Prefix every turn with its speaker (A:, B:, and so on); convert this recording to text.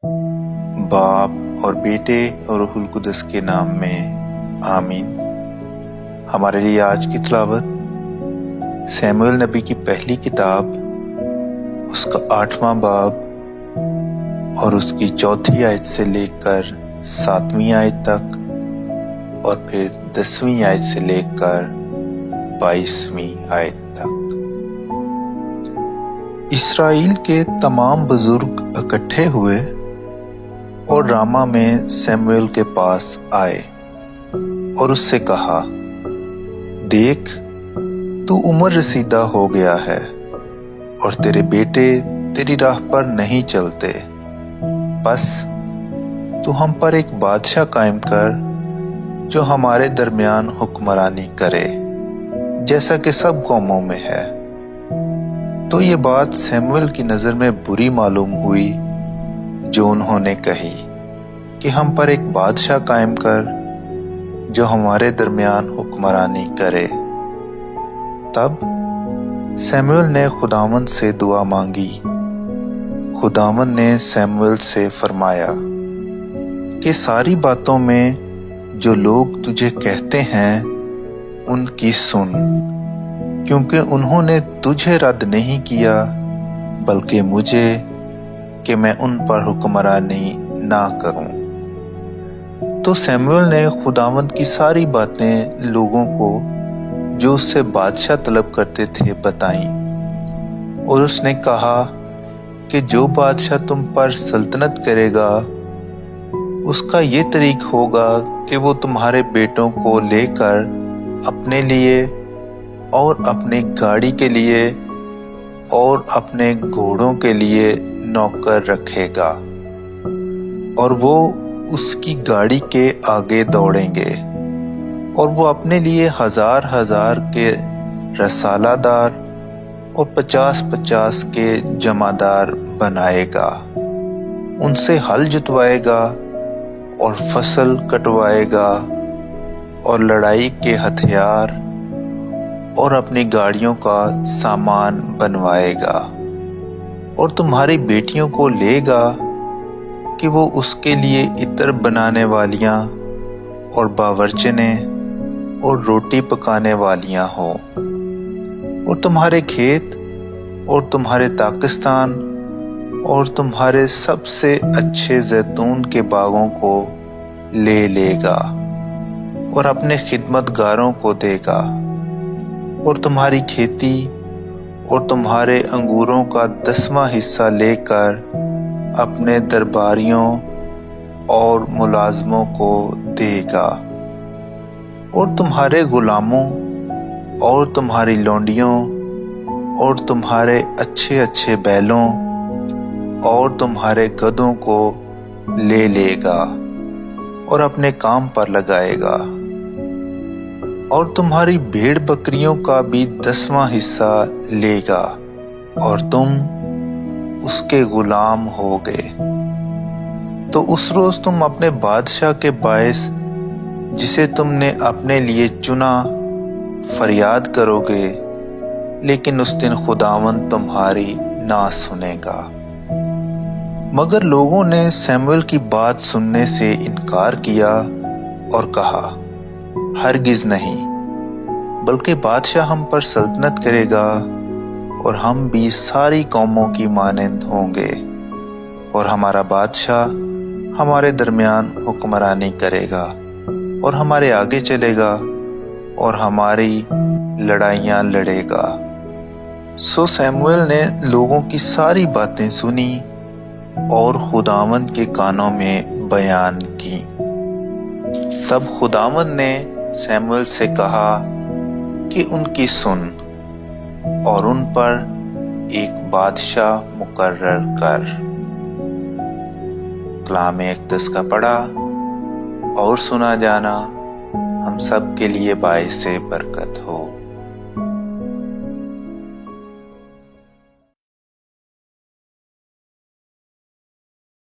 A: बाप और बेटे और रूहुल कुदस के नाम में आमीन। हमारे लिए आज की तिलावत सैमुएल नबी की पहली किताब, उसका 8वां बाब और उसकी 4थी आयत से लेकर 7वीं आयत तक और फिर 10वीं आयत से लेकर 22वीं आयत तक। इस्राएल के तमाम बुजुर्ग इकट्ठे हुए और रामा में सैमुएल के पास आए और उससे कहा, देख, तू उम्र रसीदा हो गया है और तेरे बेटे तेरी राह पर नहीं चलते। बस तू हम पर एक बादशाह कायम कर जो हमारे दरमियान हुक्मरानी करे, जैसा कि सब कौमों में है। तो ये बात सैमुएल की नजर में बुरी मालूम हुई जो उन्होंने कही कि हम पर एक बादशाह कायम कर जो हमारे दरमियान हुक्मरानी करे। तब सैमुएल ने खुदावंद से दुआ मांगी। खुदावंद ने सैमुएल से फरमाया कि सारी बातों में जो लोग तुझे कहते हैं उनकी सुन, क्योंकि उन्होंने तुझे रद्द नहीं किया बल्कि मुझे, कि मैं उन पर हुक्मरानी ना करूं। तो सैमुएल ने खुदावंद की सारी बातें लोगों को जो उससे बादशाह तलब करते थे बताईं, और उसने कहा कि जो बादशाह तुम पर सल्तनत करेगा उसका ये तरीक होगा कि वो तुम्हारे बेटों को लेकर अपने लिए और अपनी गाड़ी के लिए और अपने घोड़ों के लिए नौकर रखेगा, और वो उसकी गाड़ी के आगे दौड़ेंगे, और वो अपने लिए 1000 के रसालादार और 50 के जमादार बनाएगा। उनसे हल जुतवाएगा और फसल कटवाएगा और लड़ाई के हथियार और अपनी गाड़ियों का सामान बनवाएगा, और तुम्हारी बेटियों को लेगा कि वो उसके लिए इत्र बनाने वालियां और बावर्चने और रोटी पकाने वालियां हों, और तुम्हारे खेत और तुम्हारे ताकिस्तान और तुम्हारे सबसे अच्छे जैतून के बागों को ले लेगा और अपने खिदमतगारों को देगा, और तुम्हारी खेती और तुम्हारे अंगूरों का 10वां हिस्सा लेकर अपने दरबारियों और मुलाजमों को देगा, और तुम्हारे गुलामों और तुम्हारी लौंडियों और तुम्हारे अच्छे बैलों और तुम्हारे गधों को ले लेगा और अपने काम पर लगाएगा, और तुम्हारी भेड़ बकरियों का भी 10वां हिस्सा लेगा, और तुम उसके गुलाम होगे। तो उस रोज तुम अपने बादशाह के बायस जिसे तुमने अपने लिए चुना फरियाद करोगे, लेकिन उस दिन खुदावंद तुम्हारी ना सुनेगा। मगर लोगों ने सैमुएल की बात सुनने से इनकार किया और कहा, हरगिज नहीं, बल्कि बादशाह हम पर सल्तनत करेगा और हम भी सारी कौमों की मानंद होंगे, और हमारा बादशाह हमारे दरमियान हुक्मरानी करेगा और हमारे आगे चलेगा और हमारी लड़ाइयां लड़ेगा। सो सैमुएल ने लोगों की सारी बातें सुनी और खुदावंद के कानों में बयान की। तब खुदावंद ने सैमुएल से कहा कि उनकी सुन और उन पर एक बादशाह मुकर्रर कर। कलाम अक़दस का पढ़ा और सुना जाना हम सब के लिए बाइसे बरकत हो।